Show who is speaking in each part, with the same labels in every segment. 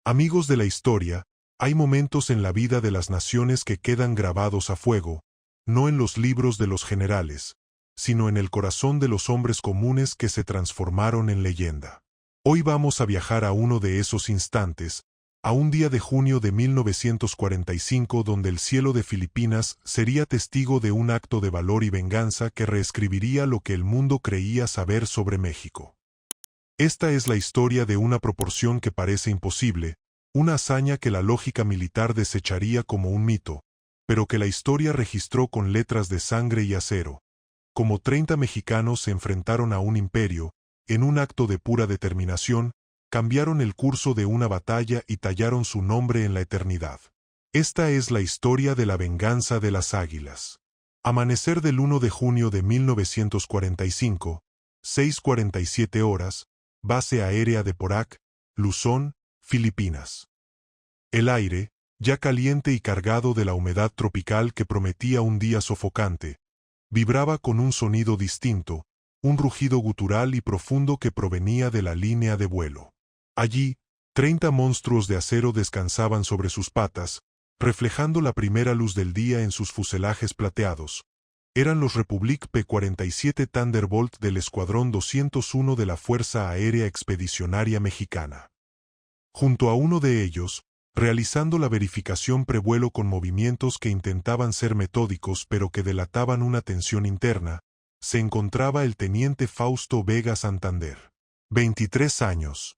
Speaker 1: Amigos de la historia, hay momentos en la vida de las naciones que quedan grabados a fuego, no en los libros de los generales, sino en el corazón de los hombres comunes que se transformaron en leyenda. Hoy vamos a viajar a uno de esos instantes, a un día de junio de 1945 donde el cielo de Filipinas sería testigo de un acto de valor y venganza que reescribiría lo que el mundo creía saber sobre México. Esta es la historia de una proporción que parece imposible, una hazaña que la lógica militar desecharía como un mito, pero que la historia registró con letras de sangre y acero. Como 30 mexicanos se enfrentaron a un imperio, en un acto de pura determinación, cambiaron el curso de una batalla y tallaron su nombre en la eternidad. Esta es la historia de la venganza de las águilas. Amanecer del 1 de junio de 1945, 6:47 horas, base aérea de Porac, Luzón, Filipinas. El aire, ya caliente y cargado de la humedad tropical que prometía un día sofocante, vibraba con un sonido distinto, un rugido gutural y profundo que provenía de la línea de vuelo. Allí, 30 monstruos de acero descansaban sobre sus patas, reflejando la primera luz del día en sus fuselajes plateados. Eran los Republic P-47 Thunderbolt del Escuadrón 201 de la Fuerza Aérea Expedicionaria Mexicana. Junto a uno de ellos, realizando la verificación prevuelo con movimientos que intentaban ser metódicos pero que delataban una tensión interna, se encontraba el teniente Fausto Vega Santander. 23 años.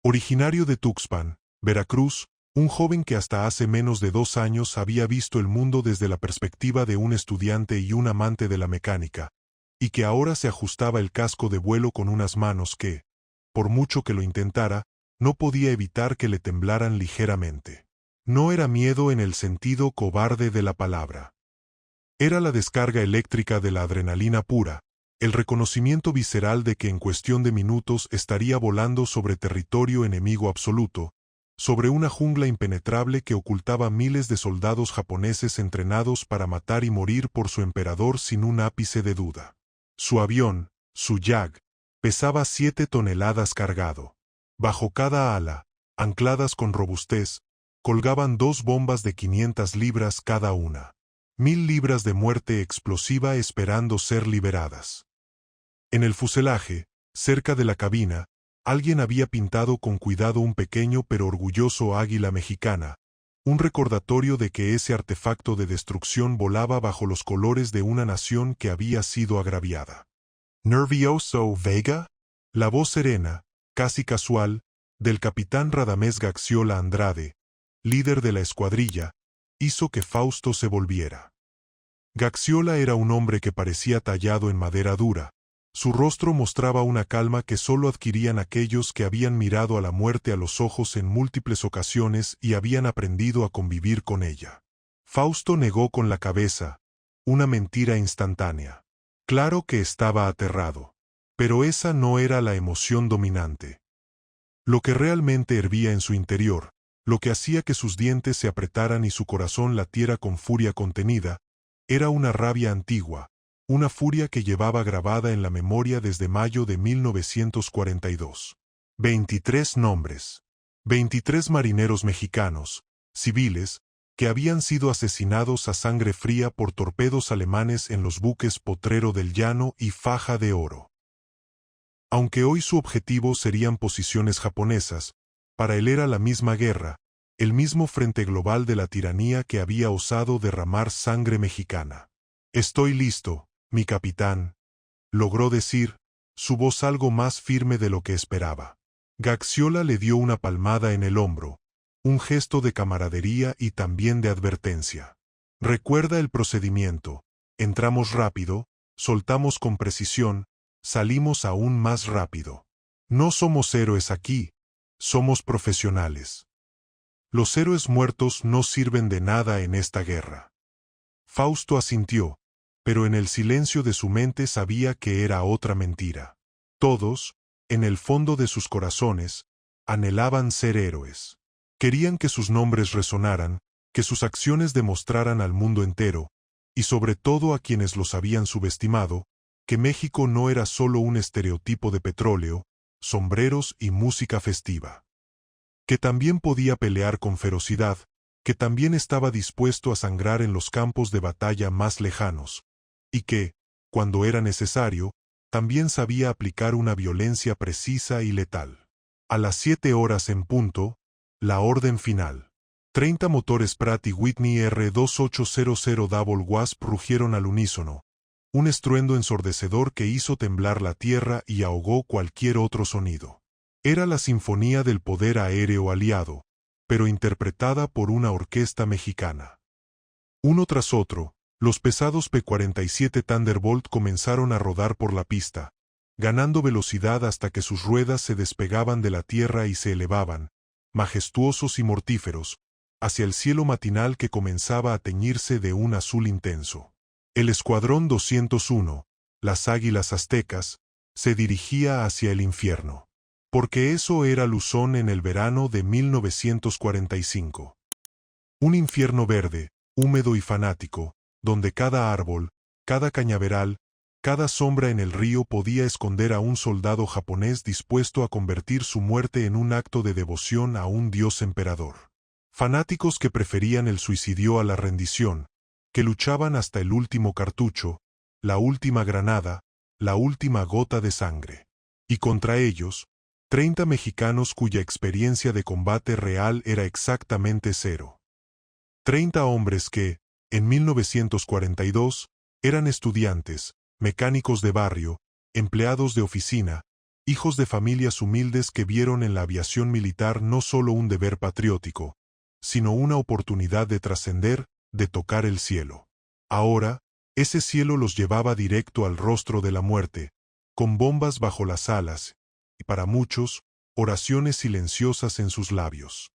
Speaker 1: Originario de Tuxpan, Veracruz, un joven que hasta hace menos de 2 años había visto el mundo desde la perspectiva de un estudiante y un amante de la mecánica, y que ahora se ajustaba el casco de vuelo con unas manos que, por mucho que lo intentara, no podía evitar que le temblaran ligeramente. No era miedo en el sentido cobarde de la palabra. Era la descarga eléctrica de la adrenalina pura, el reconocimiento visceral de que en cuestión de minutos estaría volando sobre territorio enemigo absoluto, sobre una jungla impenetrable que ocultaba miles de soldados japoneses entrenados para matar y morir por su emperador sin un ápice de duda. Su avión, su Jag, pesaba 7 toneladas cargado. Bajo cada ala, ancladas con robustez, colgaban 2 bombas de 500 libras cada una. 1000 libras de muerte explosiva esperando ser liberadas. En el fuselaje, cerca de la cabina, alguien había pintado con cuidado un pequeño pero orgulloso águila mexicana, un recordatorio de que ese artefacto de destrucción volaba bajo los colores de una nación que había sido agraviada. ¿Nervioso, Vega? La voz serena, casi casual, del capitán Radamés Gaxiola Andrade, líder de la escuadrilla, hizo que Fausto se volviera. Gaxiola era un hombre que parecía tallado en madera dura. Su rostro mostraba una calma que solo adquirían aquellos que habían mirado a la muerte a los ojos en múltiples ocasiones y habían aprendido a convivir con ella. Fausto negó con la cabeza, una mentira instantánea. Claro que estaba aterrado, pero esa no era la emoción dominante. Lo que realmente hervía en su interior, lo que hacía que sus dientes se apretaran y su corazón latiera con furia contenida, era una rabia antigua, una furia que llevaba grabada en la memoria desde mayo de 1942. 23 nombres. 23 marineros mexicanos, civiles, que habían sido asesinados a sangre fría por torpedos alemanes en los buques Potrero del Llano y Faja de Oro. Aunque hoy su objetivo serían posiciones japonesas, para él era la misma guerra, el mismo frente global de la tiranía que había osado derramar sangre mexicana. «Estoy listo, mi capitán», logró decir, su voz algo más firme de lo que esperaba. Gaxiola le dio una palmada en el hombro, un gesto de camaradería y también de advertencia. «Recuerda el procedimiento, entramos rápido, soltamos con precisión, salimos aún más rápido. No somos héroes aquí, somos profesionales. Los héroes muertos no sirven de nada en esta guerra». Fausto asintió, pero en el silencio de su mente sabía que era otra mentira. Todos, en el fondo de sus corazones, anhelaban ser héroes. Querían que sus nombres resonaran, que sus acciones demostraran al mundo entero, y sobre todo a quienes los habían subestimado, que México no era solo un estereotipo de petróleo, sombreros y música festiva. que también podía pelear con ferocidad, que también estaba dispuesto a sangrar en los campos de batalla más lejanos, y que, cuando era necesario, también sabía aplicar una violencia precisa y letal. A las 7 horas en punto, la orden final. 30 motores Pratt y Whitney R2800 Double Wasp rugieron al unísono, un estruendo ensordecedor que hizo temblar la tierra y ahogó cualquier otro sonido. Era la sinfonía del poder aéreo aliado, pero interpretada por una orquesta mexicana. Uno tras otro, los pesados P-47 Thunderbolt comenzaron a rodar por la pista, ganando velocidad hasta que sus ruedas se despegaban de la tierra y se elevaban, majestuosos y mortíferos, hacia el cielo matinal que comenzaba a teñirse de un azul intenso. El Escuadrón 201, las Águilas Aztecas, se dirigía hacia el infierno. Porque eso era Luzón en el verano de 1945. Un infierno verde, húmedo y fanático, donde cada árbol, cada cañaveral, cada sombra en el río podía esconder a un soldado japonés dispuesto a convertir su muerte en un acto de devoción a un dios emperador. Fanáticos que preferían el suicidio a la rendición, que luchaban hasta el último cartucho, la última granada, la última gota de sangre. Y contra ellos, 30 mexicanos cuya experiencia de combate real era exactamente cero. 30 hombres que, en 1942, eran estudiantes, mecánicos de barrio, empleados de oficina, hijos de familias humildes que vieron en la aviación militar no solo un deber patriótico, sino una oportunidad de trascender, de tocar el cielo. Ahora, ese cielo los llevaba directo al rostro de la muerte, con bombas bajo las alas, y para muchos, oraciones silenciosas en sus labios.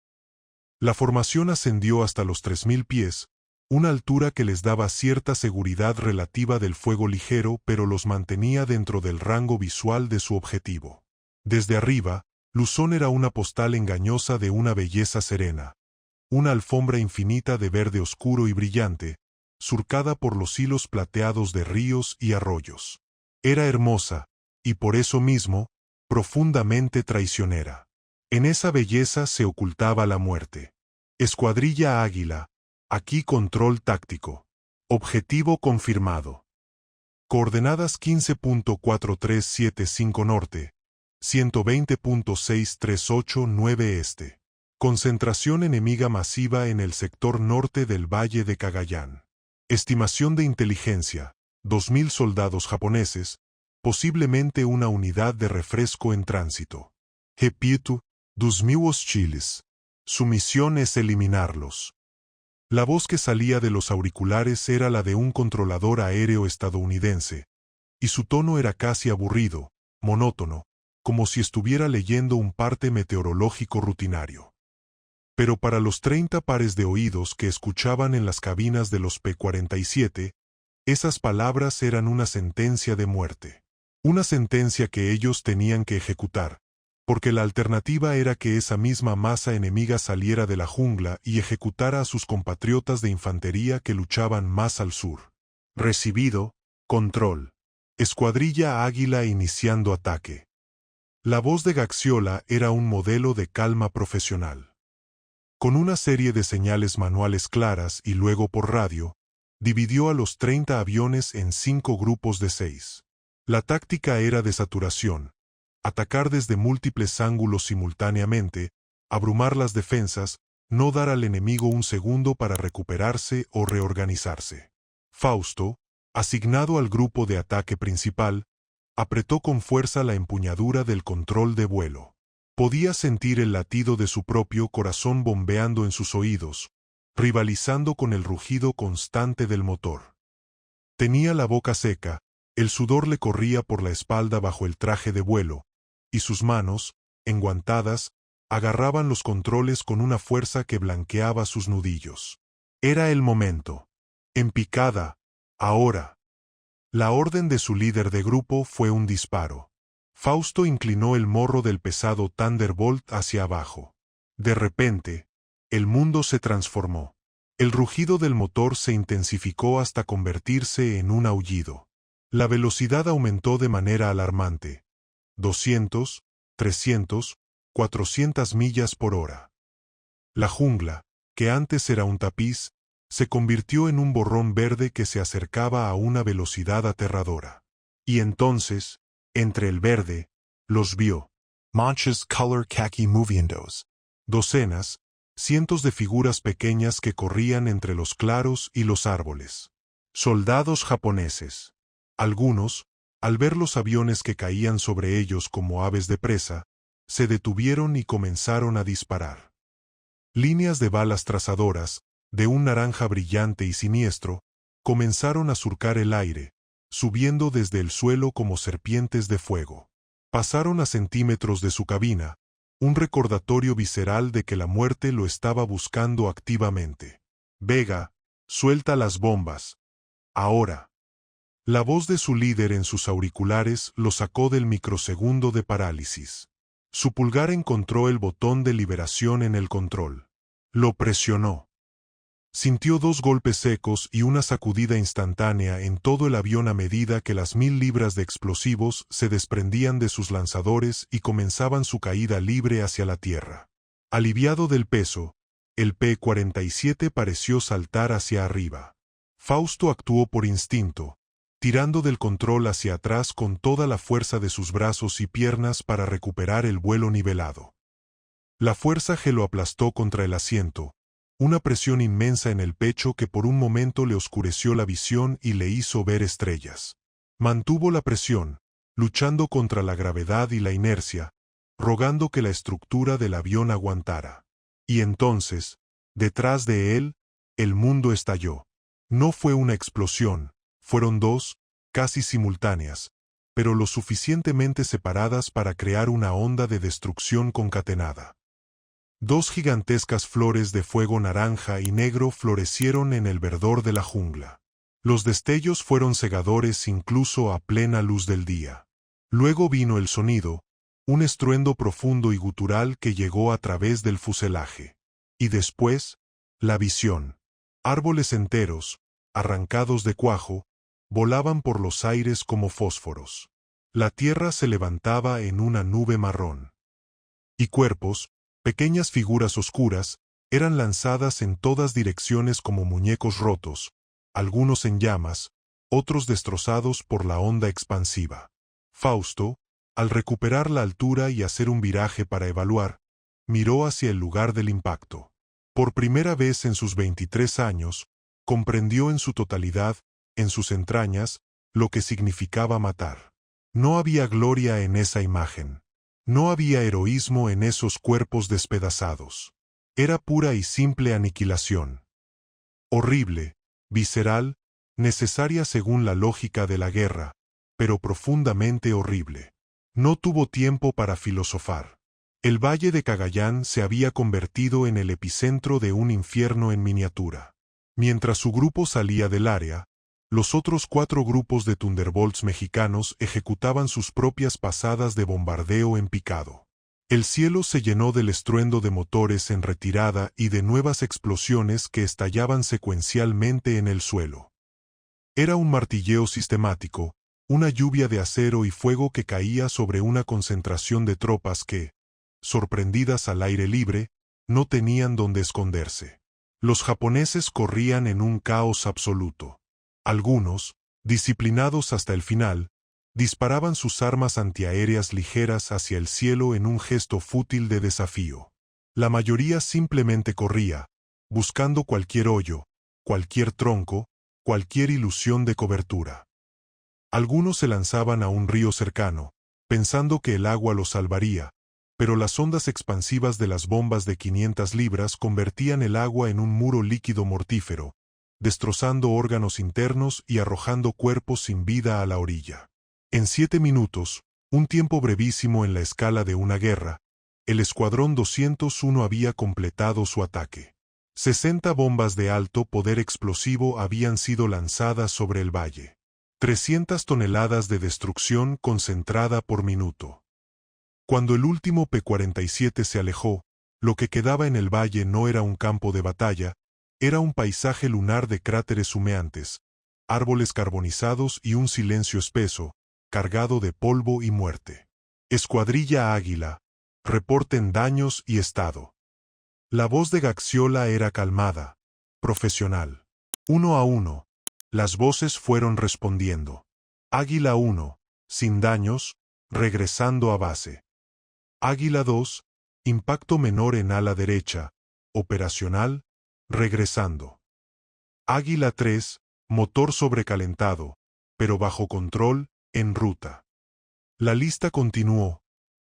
Speaker 1: La formación ascendió hasta los 3000 pies, una altura que les daba cierta seguridad relativa del fuego ligero pero los mantenía dentro del rango visual de su objetivo. Desde arriba, Luzón era una postal engañosa de una belleza serena, una alfombra infinita de verde oscuro y brillante, surcada por los hilos plateados de ríos y arroyos. Era hermosa, y por eso mismo, profundamente traicionera. En esa belleza se ocultaba la muerte. Escuadrilla Águila, aquí control táctico. Objetivo confirmado. Coordenadas 15.4375 norte, 120.6389 este. Concentración enemiga masiva en el sector norte del Valle de Cagayán. Estimación de inteligencia, 2000 soldados japoneses, posiblemente una unidad de refresco en tránsito. Repito, 2000 hostiles. Su misión es eliminarlos. La voz que salía de los auriculares era la de un controlador aéreo estadounidense, y su tono era casi aburrido, monótono, como si estuviera leyendo un parte meteorológico rutinario. Pero para los 30 pares de oídos que escuchaban en las cabinas de los P-47, esas palabras eran una sentencia de muerte. Una sentencia que ellos tenían que ejecutar, porque la alternativa era que esa misma masa enemiga saliera de la jungla y ejecutara a sus compatriotas de infantería que luchaban más al sur. Recibido, control. Escuadrilla Águila iniciando ataque. La voz de Gaxiola era un modelo de calma profesional. Con una serie de señales manuales claras y luego por radio, dividió a los 30 aviones en 5 grupos de 6. La táctica era de saturación, atacar desde múltiples ángulos simultáneamente, abrumar las defensas, no dar al enemigo un segundo para recuperarse o reorganizarse. Fausto, asignado al grupo de ataque principal, apretó con fuerza la empuñadura del control de vuelo. Podía sentir el latido de su propio corazón bombeando en sus oídos, rivalizando con el rugido constante del motor. Tenía la boca seca, el sudor le corría por la espalda bajo el traje de vuelo, y sus manos, enguantadas, agarraban los controles con una fuerza que blanqueaba sus nudillos. Era el momento. En picada, ahora. La orden de su líder de grupo fue un disparo. Fausto inclinó el morro del pesado Thunderbolt hacia abajo. De repente, el mundo se transformó. El rugido del motor se intensificó hasta convertirse en un aullido. La velocidad aumentó de manera alarmante. 200, 300, 400 millas por hora. La jungla, que antes era un tapiz, se convirtió en un borrón verde que se acercaba a una velocidad aterradora. Y entonces, entre el verde, los vio.
Speaker 2: Manchas color khaki moviendos.
Speaker 1: Docenas, cientos de figuras pequeñas que corrían entre los claros y los árboles. Soldados japoneses. Algunos, al ver los aviones que caían sobre ellos como aves de presa, se detuvieron y comenzaron a disparar. Líneas de balas trazadoras, de un naranja brillante y siniestro, comenzaron a surcar el aire, subiendo desde el suelo como serpientes de fuego. Pasaron a centímetros de su cabina, un recordatorio visceral de que la muerte lo estaba buscando activamente. Vega, suelta las bombas. Ahora. La voz de su líder en sus auriculares lo sacó del microsegundo de parálisis. Su pulgar encontró el botón de liberación en el control. Lo presionó. Sintió 2 golpes secos y una sacudida instantánea en todo el avión a medida que las 1000 libras de explosivos se desprendían de sus lanzadores y comenzaban su caída libre hacia la tierra. Aliviado del peso, el P-47 pareció saltar hacia arriba. Fausto actuó por instinto, tirando del control hacia atrás con toda la fuerza de sus brazos y piernas para recuperar el vuelo nivelado. La fuerza G lo aplastó contra el asiento, una presión inmensa en el pecho que por un momento le oscureció la visión y le hizo ver estrellas. Mantuvo la presión, luchando contra la gravedad y la inercia, rogando que la estructura del avión aguantara. Y entonces, detrás de él, el mundo estalló. No fue una explosión, fueron 2, casi simultáneas, pero lo suficientemente separadas para crear una onda de destrucción concatenada. 2 gigantescas flores de fuego naranja y negro florecieron en el verdor de la jungla. Los destellos fueron cegadores incluso a plena luz del día. Luego vino el sonido, un estruendo profundo y gutural que llegó a través del fuselaje. Y después, la visión. Árboles enteros, arrancados de cuajo, volaban por los aires como fósforos. La tierra se levantaba en una nube marrón. Y cuerpos, pequeñas figuras oscuras, eran lanzadas en todas direcciones como muñecos rotos, algunos en llamas, otros destrozados por la onda expansiva. Fausto, al recuperar la altura y hacer un viraje para evaluar, miró hacia el lugar del impacto. Por primera vez en sus 23 años, comprendió en su totalidad, en sus entrañas, lo que significaba matar. No había gloria en esa imagen. No había heroísmo en esos cuerpos despedazados. Era pura y simple aniquilación. Horrible, visceral, necesaria según la lógica de la guerra, pero profundamente horrible. No tuvo tiempo para filosofar. El valle de Cagayán se había convertido en el epicentro de un infierno en miniatura. Mientras su grupo salía del área, los otros 4 grupos de Thunderbolts mexicanos ejecutaban sus propias pasadas de bombardeo en picado. El cielo se llenó del estruendo de motores en retirada y de nuevas explosiones que estallaban secuencialmente en el suelo. Era un martilleo sistemático, una lluvia de acero y fuego que caía sobre una concentración de tropas que, sorprendidas al aire libre, no tenían dónde esconderse. Los japoneses corrían en un caos absoluto. Algunos, disciplinados hasta el final, disparaban sus armas antiaéreas ligeras hacia el cielo en un gesto fútil de desafío. La mayoría simplemente corría, buscando cualquier hoyo, cualquier tronco, cualquier ilusión de cobertura. Algunos se lanzaban a un río cercano, pensando que el agua los salvaría, pero las ondas expansivas de las bombas de 500 libras convertían el agua en un muro líquido mortífero, destrozando órganos internos y arrojando cuerpos sin vida a la orilla. En 7 minutos, un tiempo brevísimo en la escala de una guerra, el Escuadrón 201 había completado su ataque. 60 bombas de alto poder explosivo habían sido lanzadas sobre el valle. 300 toneladas de destrucción concentrada por minuto. Cuando el último P-47 se alejó, lo que quedaba en el valle no era un campo de batalla, era un paisaje lunar de cráteres humeantes, árboles carbonizados y un silencio espeso, cargado de polvo y muerte. Escuadrilla Águila, reporten daños y estado. La voz de Gaxiola era calmada, profesional. 1 a 1. Las voces fueron respondiendo. Águila 1, sin daños, regresando a base. Águila 2, impacto menor en ala derecha, operacional, regresando. Águila 3, motor sobrecalentado, pero bajo control, en ruta. La lista continuó.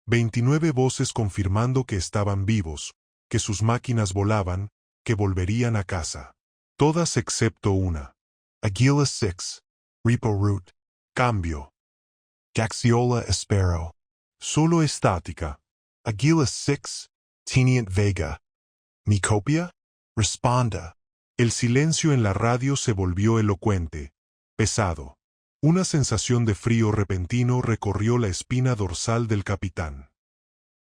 Speaker 1: 29 voces confirmando que estaban vivos, que sus máquinas volaban, que volverían a casa. Todas excepto una.
Speaker 2: Aguila 6, Repo Root.
Speaker 1: Cambio.
Speaker 2: Gaxiola Espero.
Speaker 1: Solo estática.
Speaker 2: Aguila 6, Teniente Vega. Micopia? Responda.
Speaker 1: El silencio en la radio se volvió elocuente, pesado. Una sensación de frío repentino recorrió la espina dorsal del capitán.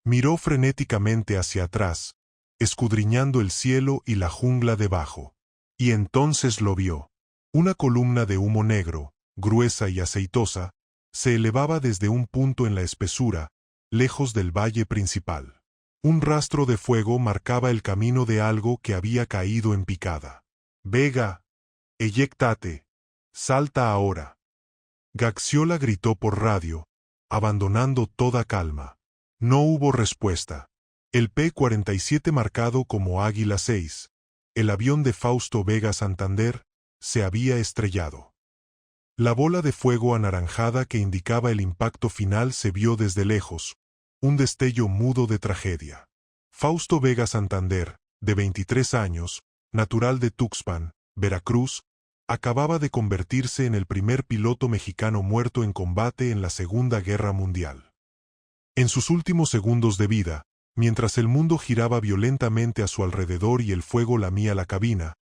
Speaker 1: Miró frenéticamente hacia atrás, escudriñando el cielo y la jungla debajo. Y entonces lo vio. Una columna de humo negro, gruesa y aceitosa, se elevaba desde un punto en la espesura, lejos del valle principal. Un rastro de fuego marcaba el camino de algo que había caído en picada. Vega, eyectate, salta ahora. Gaxiola gritó por radio, abandonando toda calma. No hubo respuesta. El P-47 marcado como Águila 6, el avión de Fausto Vega Santander, se había estrellado. La bola de fuego anaranjada que indicaba el impacto final se vio desde lejos, un destello mudo de tragedia. Fausto Vega Santander, de 23 años, natural de Tuxpan, Veracruz, acababa de convertirse en el primer piloto mexicano muerto en combate en la Segunda Guerra Mundial. En sus últimos segundos de vida, mientras el mundo giraba violentamente a su alrededor y el fuego lamía la cabina,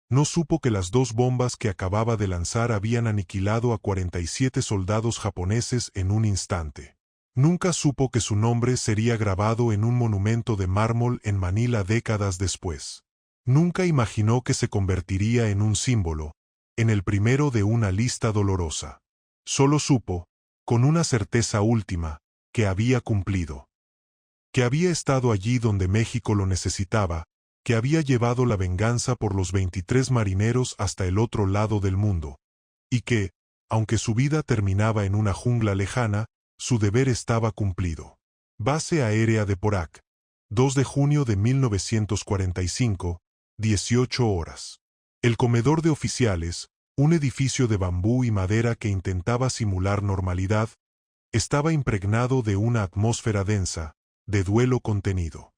Speaker 1: no supo que las 2 bombas que acababa de lanzar habían aniquilado a 47 soldados japoneses en un instante. Nunca supo que su nombre sería grabado en un monumento de mármol en Manila décadas después. Nunca imaginó que se convertiría en un símbolo, en el primero de una lista dolorosa. Solo supo, con una certeza última, que había cumplido. Que había estado allí donde México lo necesitaba, que había llevado la venganza por los 23 marineros hasta el otro lado del mundo, y que, aunque su vida terminaba en una jungla lejana, su deber estaba cumplido. Base Aérea de Porac, 2 de junio de 1945, 18 horas. El comedor de oficiales, un edificio de bambú y madera que intentaba simular normalidad, estaba impregnado de una atmósfera densa, de duelo contenido.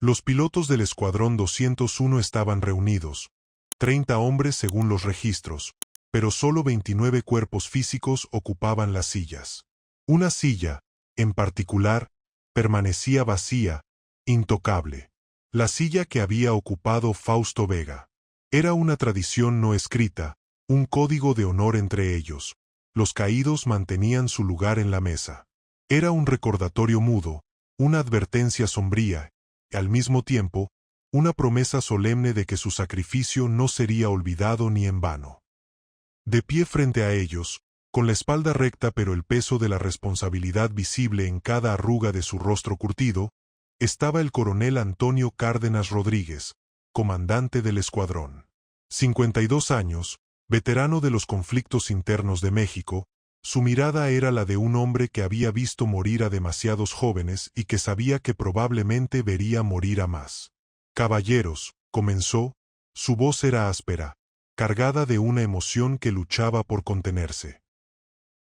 Speaker 1: Los pilotos del Escuadrón 201 estaban reunidos, 30 hombres según los registros, pero solo 29 cuerpos físicos ocupaban las sillas. Una silla, en particular, permanecía vacía, intocable. La silla que había ocupado Fausto Vega. Era una tradición no escrita, un código de honor entre ellos. Los caídos mantenían su lugar en la mesa. Era un recordatorio mudo, una advertencia sombría, y al mismo tiempo, una promesa solemne de que su sacrificio no sería olvidado ni en vano. De pie frente a ellos, con la espalda recta pero el peso de la responsabilidad visible en cada arruga de su rostro curtido, estaba el coronel Antonio Cárdenas Rodríguez, comandante del escuadrón. 52 años, veterano de los conflictos internos de México, su mirada era la de un hombre que había visto morir a demasiados jóvenes y que sabía que probablemente vería morir a más. «Caballeros», comenzó, su voz era áspera, cargada de una emoción que luchaba por contenerse.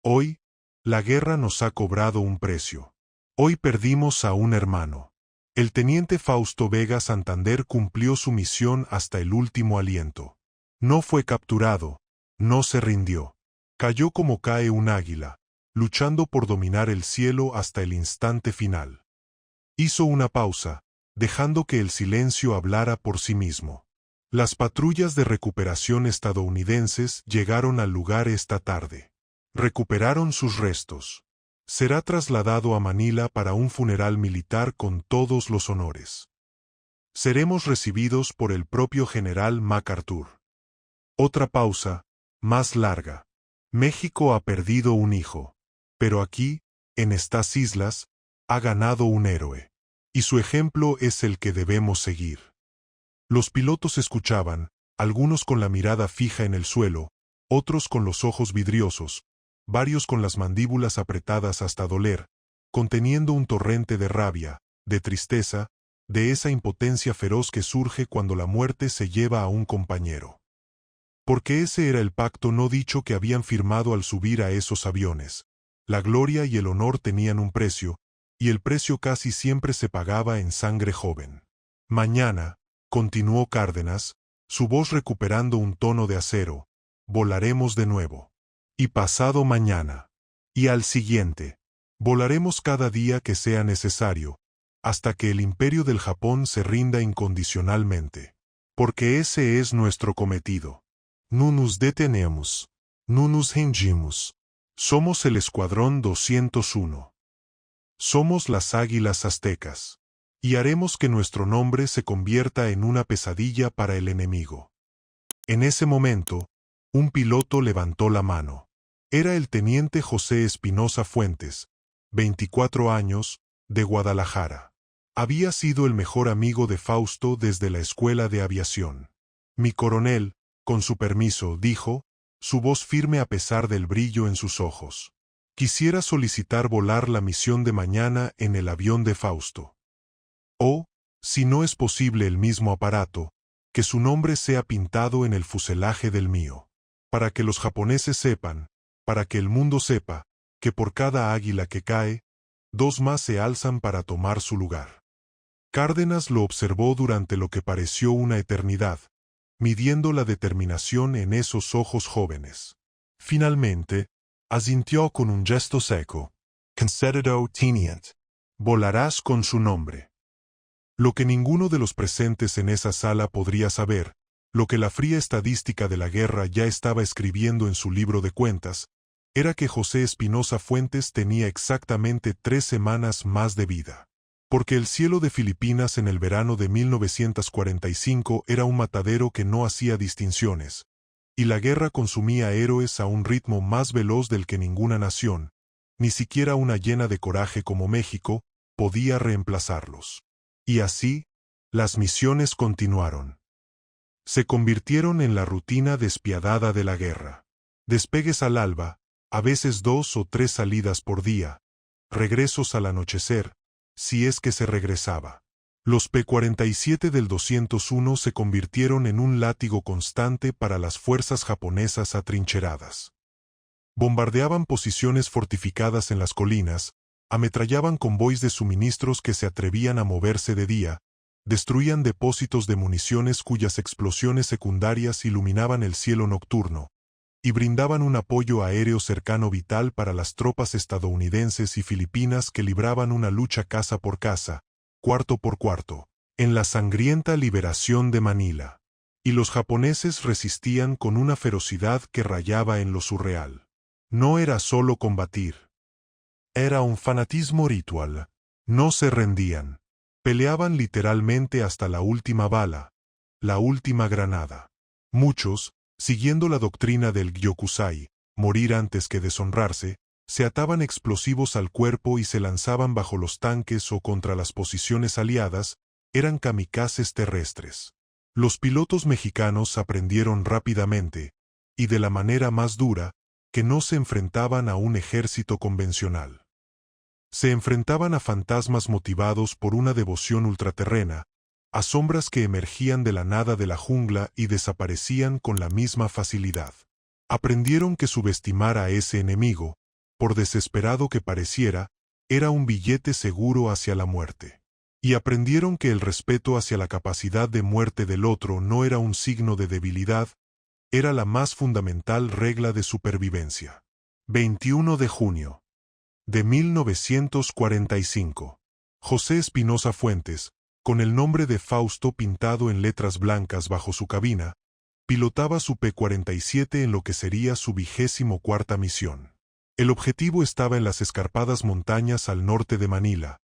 Speaker 1: «Hoy, la guerra nos ha cobrado un precio. Hoy perdimos a un hermano. El teniente Fausto Vega Santander cumplió su misión hasta el último aliento. No fue capturado, no se rindió. Cayó como cae un águila, luchando por dominar el cielo hasta el instante final. Hizo una pausa, dejando que el silencio hablara por sí mismo. Las patrullas de recuperación estadounidenses llegaron al lugar esta tarde. Recuperaron sus restos. Será trasladado a Manila para un funeral militar con todos los honores. Seremos recibidos por el propio general MacArthur. Otra pausa, más larga. México ha perdido un hijo, pero aquí, en estas islas, ha ganado un héroe. y su ejemplo es el que debemos seguir. Los pilotos escuchaban, algunos con la mirada fija en el suelo, otros con los ojos vidriosos, varios con las mandíbulas apretadas hasta doler, conteniendo un torrente de rabia, de tristeza, de esa impotencia feroz que surge cuando la muerte se lleva a un compañero. Porque ese era el pacto no dicho que habían firmado al subir a esos aviones. La gloria y el honor tenían un precio, y el precio casi siempre se pagaba en sangre joven. Mañana, continuó Cárdenas, su voz recuperando un tono de acero, volaremos de nuevo. Y pasado mañana. Y al siguiente. Volaremos cada día que sea necesario, hasta que el imperio del Japón se rinda incondicionalmente. Porque ese es nuestro cometido. No nos detenemos. No nos rendimos. Somos el Escuadrón 201. Somos las Águilas Aztecas. Y haremos que nuestro nombre se convierta en una pesadilla para el enemigo. En ese momento, un piloto levantó la mano. Era el teniente José Espinosa Fuentes, 24 años, de Guadalajara. Había sido el mejor amigo de Fausto desde la escuela de aviación. Mi coronel, con su permiso, dijo, su voz firme a pesar del brillo en sus ojos. Quisiera solicitar volar la misión de mañana en el avión de Fausto. O, si no es posible el mismo aparato, que su nombre sea pintado en el fuselaje del mío. Para que los japoneses sepan, para que el mundo sepa, que por cada águila que cae, 2 más se alzan para tomar su lugar. Cárdenas lo observó durante lo que pareció una eternidad, midiendo la determinación en esos ojos jóvenes. Finalmente, asintió con un gesto seco.
Speaker 2: Concedido, Teniente.
Speaker 1: Volarás con su nombre. Lo que ninguno de los presentes en esa sala podría saber, lo que la fría estadística de la guerra ya estaba escribiendo en su libro de cuentas, era que José Espinosa Fuentes tenía exactamente 3 semanas más de vida. Porque el cielo de Filipinas en el verano de 1945 era un matadero que no hacía distinciones, y la guerra consumía héroes a un ritmo más veloz del que ninguna nación, ni siquiera una llena de coraje como México, podía reemplazarlos. Y así, las misiones continuaron. Se convirtieron en la rutina despiadada de la guerra. Despegues al alba, a veces 2 o 3 salidas por día, regresos al anochecer, si es que se regresaba. Los P-47 del 201 se convirtieron en un látigo constante para las fuerzas japonesas atrincheradas. Bombardeaban posiciones fortificadas en las colinas, ametrallaban convoys de suministros que se atrevían a moverse de día, destruían depósitos de municiones cuyas explosiones secundarias iluminaban el cielo nocturno, y brindaban un apoyo aéreo cercano vital para las tropas estadounidenses y filipinas que libraban una lucha casa por casa, cuarto por cuarto, en la sangrienta liberación de Manila. Y los japoneses resistían con una ferocidad que rayaba en lo surreal. No era solo combatir. Era un fanatismo ritual. No se rendían. Peleaban literalmente hasta la última bala, la última granada. Muchos, siguiendo la doctrina del Gyokusai, morir antes que deshonrarse, se ataban explosivos al cuerpo y se lanzaban bajo los tanques o contra las posiciones aliadas, eran kamikazes terrestres. Los pilotos mexicanos aprendieron rápidamente, y de la manera más dura, que no se enfrentaban a un ejército convencional. Se enfrentaban a fantasmas motivados por una devoción ultraterrena, a sombras que emergían de la nada de la jungla y desaparecían con la misma facilidad. Aprendieron que subestimar a ese enemigo, por desesperado que pareciera, era un billete seguro hacia la muerte. Y aprendieron que el respeto hacia la capacidad de muerte del otro no era un signo de debilidad, era la más fundamental regla de supervivencia. 21 de junio de 1945. José Espinosa Fuentes, con el nombre de Fausto pintado en letras blancas bajo su cabina, pilotaba su P-47 en lo que sería su 24ª misión. El objetivo estaba en las escarpadas montañas al norte de Manila,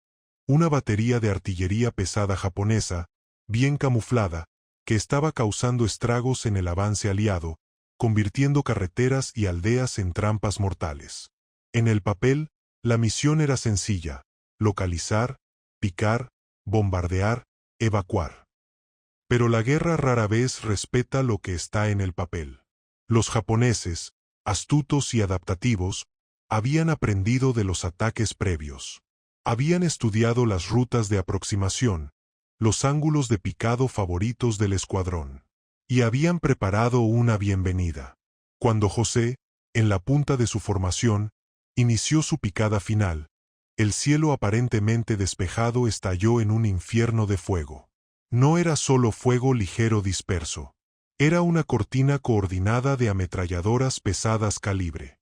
Speaker 1: una batería de artillería pesada japonesa, bien camuflada, que estaba causando estragos en el avance aliado, convirtiendo carreteras y aldeas en trampas mortales. En el papel, la misión era sencilla: localizar, picar, bombardear, evacuar. Pero la guerra rara vez respeta lo que está en el papel. Los japoneses, astutos y adaptativos, habían aprendido de los ataques previos. Habían estudiado las rutas de aproximación, los ángulos de picado favoritos del escuadrón. Y habían preparado una bienvenida. Cuando José, en la punta de su formación, inició su picada final, el cielo aparentemente despejado estalló en un infierno de fuego. No era solo fuego ligero disperso. Era una cortina coordinada de ametralladoras pesadas calibre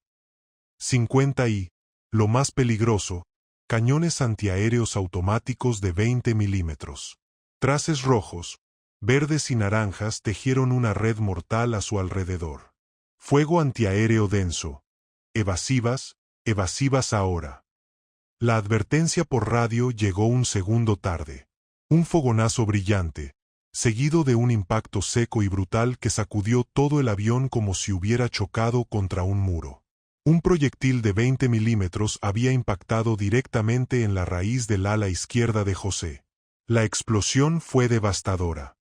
Speaker 1: 50 y, lo más peligroso, cañones antiaéreos automáticos de 20 milímetros. Traces rojos, verdes y naranjas tejieron una red mortal a su alrededor. Fuego antiaéreo denso. Evasivas, evasivas ahora. La advertencia por radio llegó un segundo tarde. Un fogonazo brillante, seguido de un impacto seco y brutal que sacudió todo el avión como si hubiera chocado contra un muro. Un proyectil de 20 milímetros había impactado directamente en la raíz del ala izquierda de José. La explosión fue devastadora.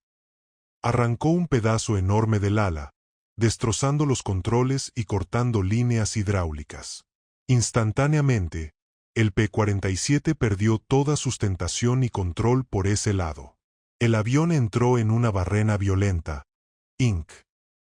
Speaker 1: Arrancó un pedazo enorme del ala, destrozando los controles y cortando líneas hidráulicas. Instantáneamente, el P-47 perdió toda sustentación y control por ese lado. El avión entró en una barrena violenta. Inc.